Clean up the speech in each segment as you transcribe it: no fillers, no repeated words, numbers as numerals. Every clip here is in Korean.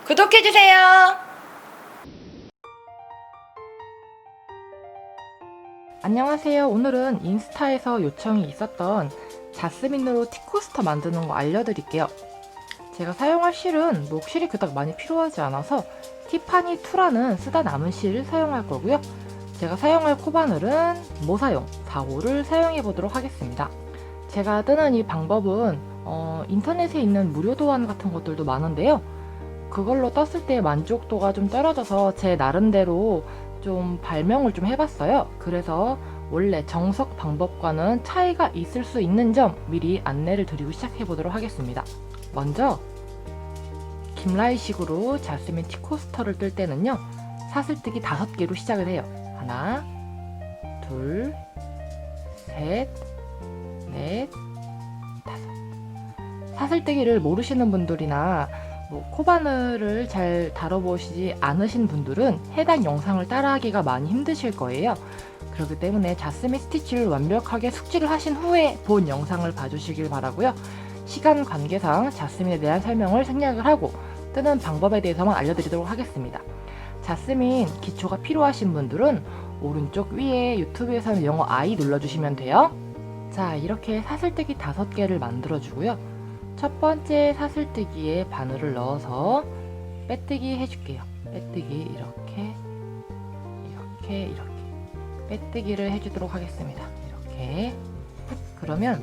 구독해주세요. 안녕하세요. 오늘은 인스타에서 요청이 있었던 자스민으로 티코스터 만드는 거 알려드릴게요. 제가 사용할 실은 실이 그닥 많이 필요하지 않아서 티파니 2라는 쓰다 남은 실을 사용할 거고요. 제가 사용할 코바늘은 모사용 4호를 사용해 보도록 하겠습니다. 제가 뜨는 이 방법은 인터넷에 있는 무료 도안 같은 것들도 많은데요. 그걸로 떴을 때 만족도가 좀 떨어져서 제 나름대로 좀 발명을 좀 해봤어요. 그래서 원래 정석 방법과는 차이가 있을 수 있는 점 미리 안내를 드리고 시작해 보도록 하겠습니다. 먼저 김라이식으로 자스민 티코스터를 뜰 때는요, 사슬뜨기 5개로 시작을 해요. 하나, 둘, 셋, 넷, 다섯. 사슬뜨기를 모르시는 분들이나 코바늘을 잘 다뤄보시지 않으신 분들은 해당 영상을 따라하기가 많이 힘드실 거예요. 그렇기 때문에 자스민 스티치를 완벽하게 숙지를 하신 후에 본 영상을 봐주시길 바라고요. 시간 관계상 자스민에 대한 설명을 생략을 하고 뜨는 방법에 대해서만 알려드리도록 하겠습니다. 자스민 기초가 필요하신 분들은 오른쪽 위에 유튜브에서는 영어 I 눌러주시면 돼요. 자, 이렇게 사슬뜨기 5개를 만들어주고요. 첫 번째 사슬뜨기에 바늘을 넣어서 빼뜨기 해줄게요. 빼뜨기 이렇게 빼뜨기를 해주도록 하겠습니다. 이렇게. 그러면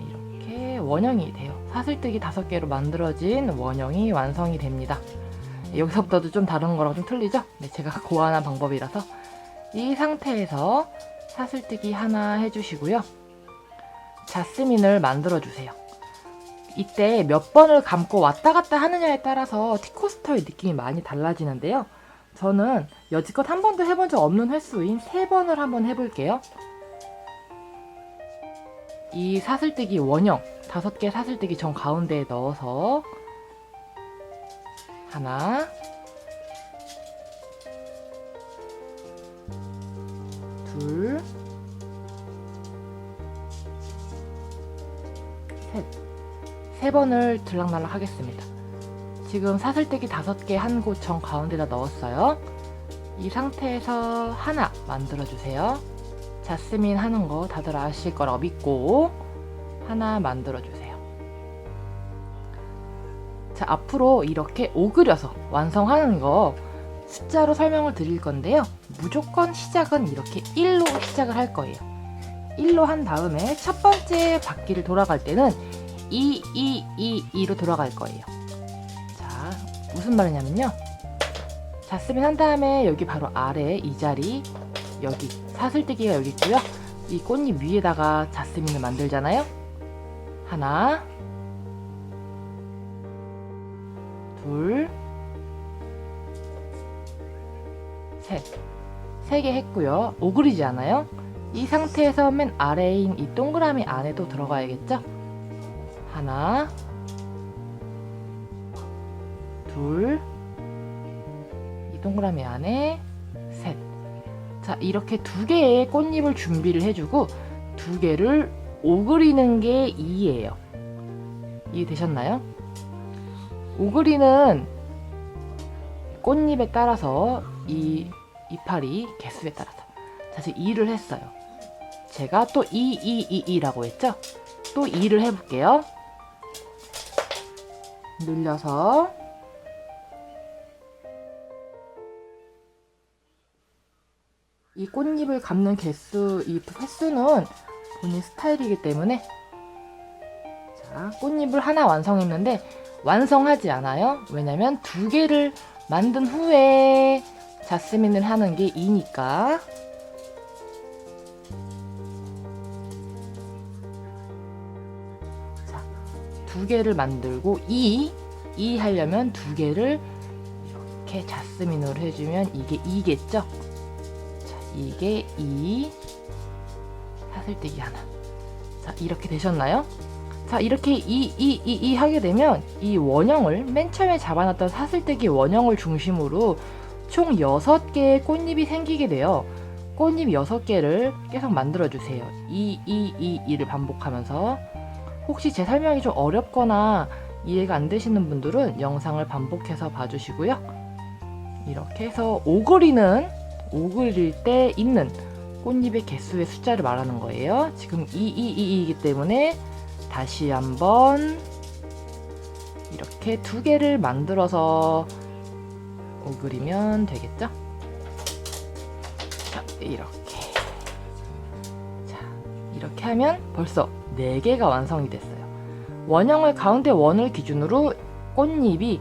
이렇게 원형이 돼요. 사슬뜨기 5개로 만들어진 원형이 완성이 됩니다. 여기서부터도 좀 다른 거랑 좀 틀리죠? 네, 제가 고안한 방법이라서. 이 상태에서 사슬뜨기 하나 해주시고요. 자스민을 만들어주세요. 이때 몇 번을 감고 왔다 갔다 하느냐에 따라서 티코스터의 느낌이 많이 달라지는데요. 저는 여지껏 한 번도 해본 적 없는 횟수인 3번을 한번 해볼게요. 이 사슬뜨기 원형 5개 사슬뜨기 정 가운데에 넣어서 하나, 둘, 셋. 3번을 들락날락 하겠습니다. 지금 사슬뜨기 5개 한 곳 정 가운데다 넣었어요. 이 상태에서 하나 만들어주세요. 자스민 하는 거 다들 아실 거라고 믿고 하나 만들어주세요. 자, 앞으로 이렇게 오그려서 완성하는 거 숫자로 설명을 드릴 건데요. 무조건 시작은 이렇게 1로 시작을 할 거예요. 1로 한 다음에 첫 번째 바퀴를 돌아갈 때는 2로 돌아갈 거예요. 자, 무슨 말이냐면요. 자스민 한 다음에 여기 바로 아래 이 자리, 여기 사슬뜨기가 여기 있고요. 이 꽃잎 위에다가 자스민을 만들잖아요. 하나, 둘, 셋. 3개 했고요. 오그리지 않아요. 이 상태에서 맨 아래인 이 동그라미 안에도 들어가야겠죠? 하나, 둘, 이 동그라미 안에 셋. 자, 이렇게 2개의 꽃잎을 준비를 해주고 2개를 오그리는 게 2예요. 이해되셨나요? 오그리는 꽃잎에 따라서 이 이파리 개수에 따라서. 자, 지금 2를 했어요. 제가 또 2라고 했죠? 또 2를 해볼게요. 눌려서 이 꽃잎을 감는 개수, 이 횟수는 본인 스타일이기 때문에. 자, 꽃잎을 하나 완성했는데 완성하지 않아요. 왜냐면 2개를 만든 후에 자스민을 하는 게 2니까. 자, 2개를 만들고 2 하려면 2개를 이렇게 자스민으로 해주면 이게 2겠죠? 자, 이게 2, 사슬뜨기 하나. 자, 이렇게 되셨나요? 자, 이렇게 2 하게 되면 이 원형을 맨 처음에 잡아놨던 사슬뜨기 원형을 중심으로 총 6개의 꽃잎이 생기게 돼요. 꽃잎 6개를 계속 만들어주세요. 2를 반복하면서. 혹시 제 설명이 좀 어렵거나 이해가 안 되시는 분들은 영상을 반복해서 봐주시고요. 이렇게 해서 오그릴 때 있는 꽃잎의 개수의 숫자를 말하는 거예요. 지금 222이기 때문에 다시 한번 이렇게 2개를 만들어서 오그리면 되겠죠? 자, 이렇게. 자, 이렇게 하면 벌써 4개가 완성이 됐어요. 원형을 가운데 원을 기준으로 꽃잎이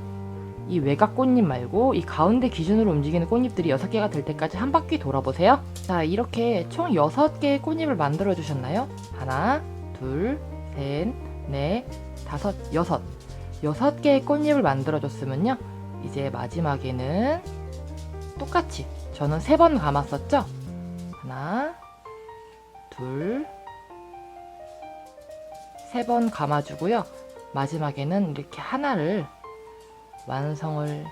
이 외곽 꽃잎 말고 이 가운데 기준으로 움직이는 꽃잎들이 6개가 될 때까지 한 바퀴 돌아보세요. 자, 이렇게 총 6개의 꽃잎을 만들어 주셨나요? 하나, 둘, 셋, 넷, 다섯, 6개의 꽃잎을 만들어 줬으면요, 이제 마지막에는 똑같이 저는 3번 감았었죠? 하나, 둘, 3번 감아주고요. 마지막에는 이렇게 하나를 완성을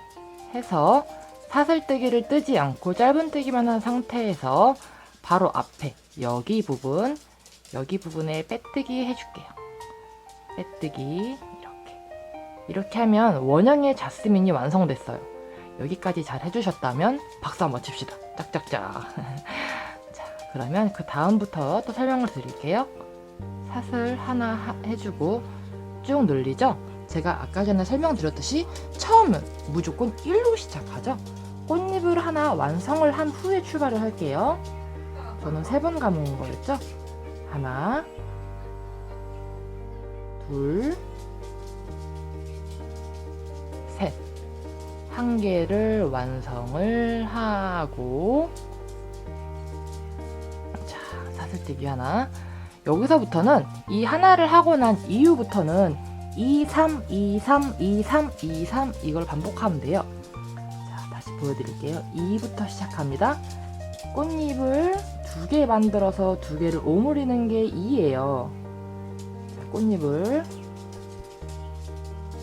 해서 사슬뜨기를 뜨지 않고 짧은뜨기만 한 상태에서 바로 앞에 여기 부분에 빼뜨기 해줄게요. 빼뜨기 이렇게 하면 원형의 자스민이 완성됐어요. 여기까지 잘 해주셨다면 박수 한번 칩시다. 짝짝짝. 자, 그러면 그 다음부터 또 설명을 드릴게요. 사슬 하나 해주고 쭉 늘리죠. 제가 아까 전에 설명드렸듯이 처음은 무조건 1로 시작하죠. 꽃잎을 하나 완성을 한 후에 출발을 할게요. 저는 3번 감은 거였죠. 하나, 둘, 셋. 1개를 완성을 하고, 자, 사슬뜨기 하나. 여기서부터는 이 하나를 하고 난 이후부터는 2, 3, 2, 3, 2, 3, 2, 3 이걸 반복하면 돼요. 자, 다시 보여드릴게요. 2부터 시작합니다. 꽃잎을 2개 만들어서 2개를 오므리는 게 2예요. 자, 꽃잎을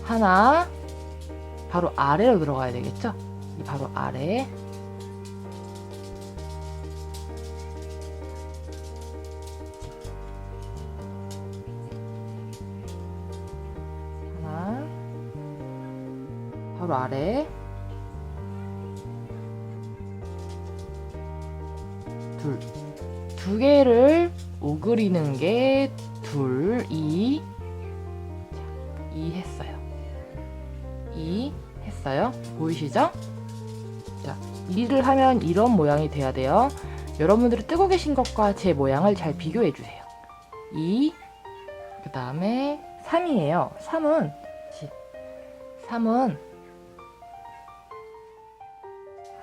하나 바로 아래로 들어가야 되겠죠? 이 바로 아래. 바로 아래. 둘. 2개를 오그리는 게 둘, 2. 2 했어요. 2 했어요. 보이시죠? 자, 2를 하면 이런 모양이 돼야 돼요. 여러분들이 뜨고 계신 것과 제 모양을 잘 비교해 주세요. 2, 그 다음에 3이에요. 3은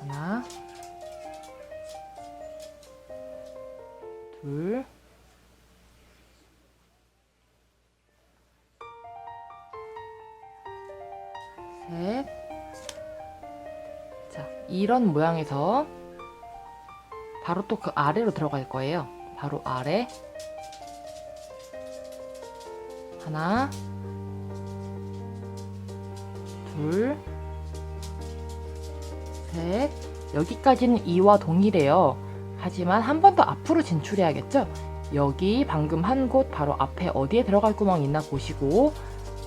하나, 둘, 셋. 자, 이런 모양에서 바로 또 그 아래로 들어갈 거예요. 바로 아래. 하나, 둘, 셋. 여기까지는 2와 동일해요. 하지만 한 번 더 앞으로 진출해야겠죠? 여기 방금 한 곳 바로 앞에 어디에 들어갈 구멍이 있나 보시고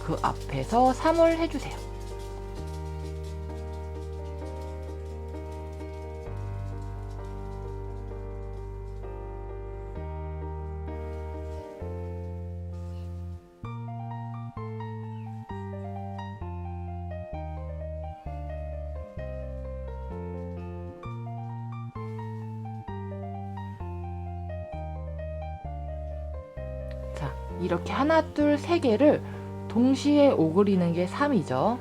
그 앞에서 3을 해주세요. 자, 이렇게 하나, 둘, 세 개를 동시에 오그리는 게 3이죠.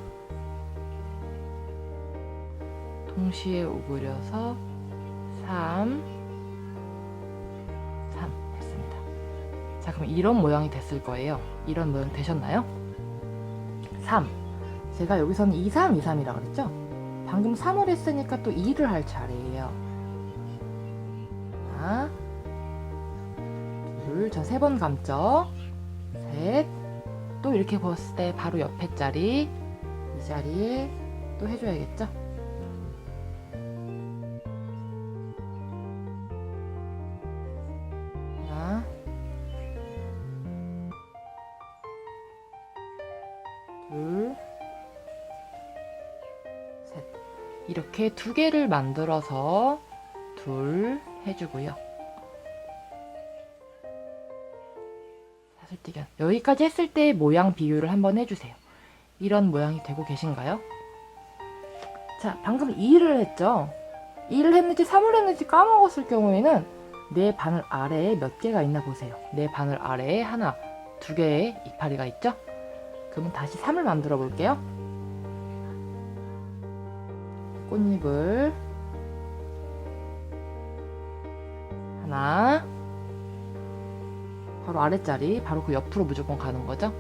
동시에 오그려서 3 했습니다. 자, 그럼 이런 모양이 됐을 거예요. 이런 모양 되셨나요? 3. 제가 여기서는 2, 3, 2, 3이라고 그랬죠? 방금 3을 했으니까 또 2를 할 차례예요. 하나, 둘, 저 3번 감죠? 셋. 또 이렇게 보았을 때 바로 옆에 자리, 이 자리에 또 해줘야겠죠? 하나, 둘, 이렇게 2개를 만들어서 둘 해주고요. 사슬뜨기 여기까지 했을 때 모양 비교를 한번 해주세요. 이런 모양이 되고 계신가요? 자, 방금 2를 했죠? 2를 했는지 3을 했는지 까먹었을 경우에는 내 바늘 아래에 몇 개가 있나 보세요. 내 바늘 아래에 하나, 2개의 이파리가 있죠? 그러면 다시 3을 만들어 볼게요. 꽃잎을 하나, 바로 아랫자리, 바로 그 옆으로 무조건 가는 거죠.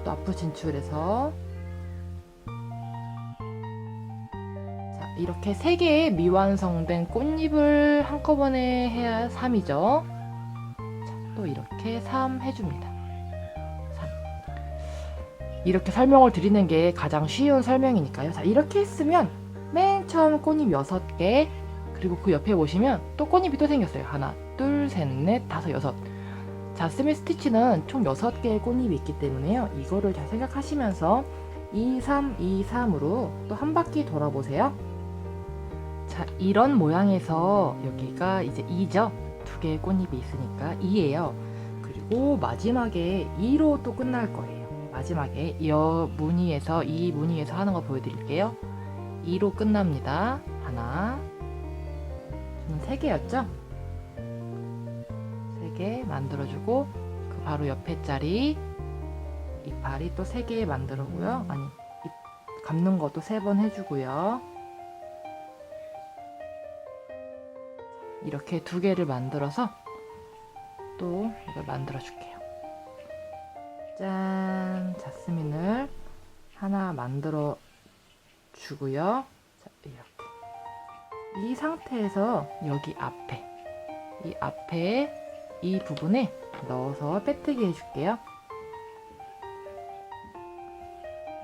또 앞으로 진출해서 자, 이렇게 3개의 미완성된 꽃잎을 한꺼번에 해야 3이죠. 자, 또 이렇게 3 해줍니다. 3. 이렇게 설명을 드리는 게 가장 쉬운 설명이니까요. 자, 이렇게 했으면 맨 처음 꽃잎 6개, 그리고 그 옆에 보시면 또 꽃잎이 또 생겼어요. 하나, 둘, 셋, 넷, 다섯, 여섯. 자스민 스티치는 총 6개의 꽃잎이 있기 때문에요. 이거를 잘 생각하시면서 2, 3, 2, 3으로 또 한 바퀴 돌아보세요. 자, 이런 모양에서 여기가 이제 2죠. 2개의 꽃잎이 있으니까 2예요. 그리고 마지막에 2로 또 끝날 거예요. 마지막에 이 무늬에서 하는 거 보여드릴게요. 2로 끝납니다. 하나, 저는 3개였죠? 3개 만들어주고 그 바로 옆에 자리 이파리 또 3개 만들어고요. 아니, 감는 것도 3번 해주고요. 이렇게 2개를 만들어서 또 이걸 만들어 줄게요. 짠! 자스민을 하나 만들어 주고요. 자, 이렇게 이 상태에서 여기 앞에 이 부분에 넣어서 빼뜨기 해줄게요.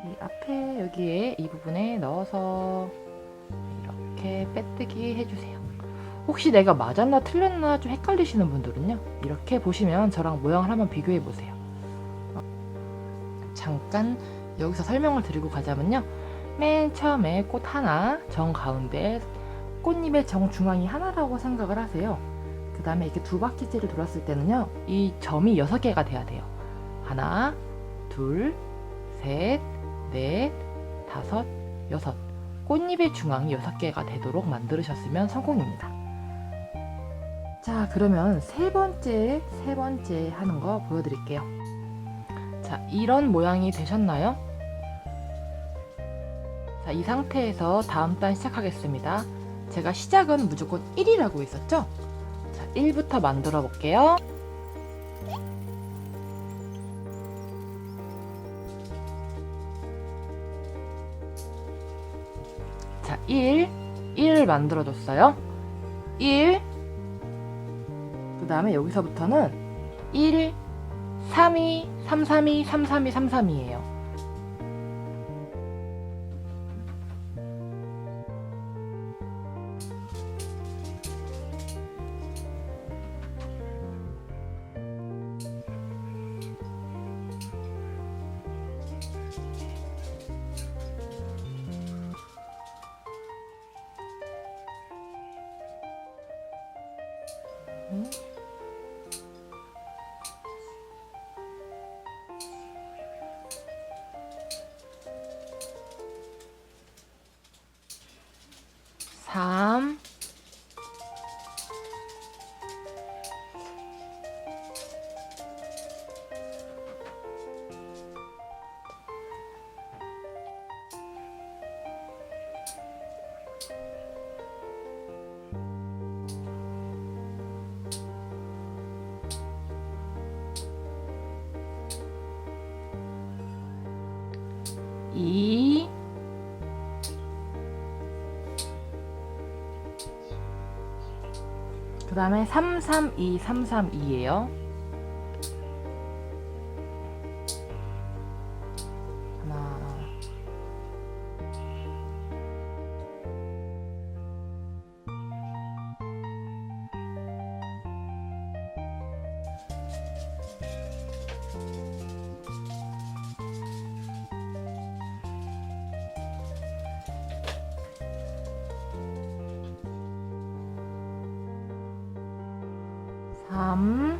이 앞에 여기에 이 부분에 넣어서 이렇게 빼뜨기 해주세요. 혹시 내가 맞았나 틀렸나 좀 헷갈리시는 분들은요, 이렇게 보시면 저랑 모양을 한번 비교해 보세요. 잠깐 여기서 설명을 드리고 가자면요, 맨 처음에 꽃 하나 정 가운데 꽃잎의 정 중앙이 하나라고 생각을 하세요. 그 다음에 이렇게 2바퀴째를 돌았을 때는요, 이 점이 6개가 돼야 돼요. 하나, 둘, 셋, 넷, 다섯, 여섯. 꽃잎의 중앙이 6개가 되도록 만들으셨으면 성공입니다. 자, 그러면 세 번째 하는 거 보여드릴게요. 자, 이런 모양이 되셨나요? 자, 이 상태에서 다음 단 시작하겠습니다. 제가 시작은 무조건 1이라고 했었죠? 자, 1부터 만들어 볼게요. 자, 1을 만들어 줬어요. 1, 그 다음에 여기서부터는 1, 3, 2, 3, 3, 2, 3, 3, 2, 3, 3이에요. 삼, 이, 그 다음에 3, 3, 2, 3, 3, 2예요. 하나, 3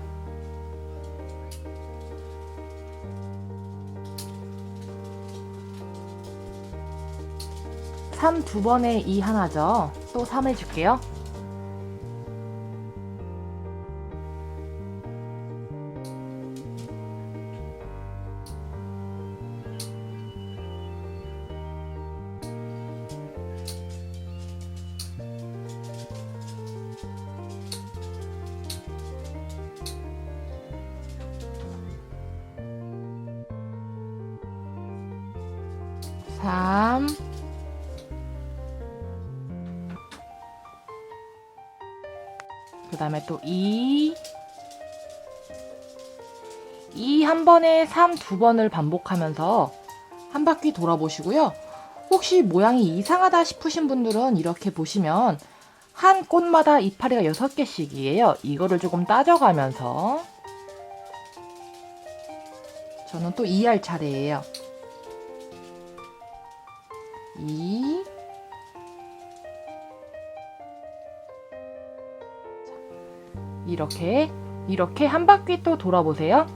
3 두 번에 2 하나죠. 또 3 해줄게요. 삼 그 다음에 또 2 한 번에 3 두 번을 반복하면서 한 바퀴 돌아보시고요. 혹시 모양이 이상하다 싶으신 분들은 이렇게 보시면 한 꽃마다 이파리가 6개씩이에요. 이거를 조금 따져가면서 저는 또 2 할 차례예요. 2 이렇게 한 바퀴 또 돌아보세요.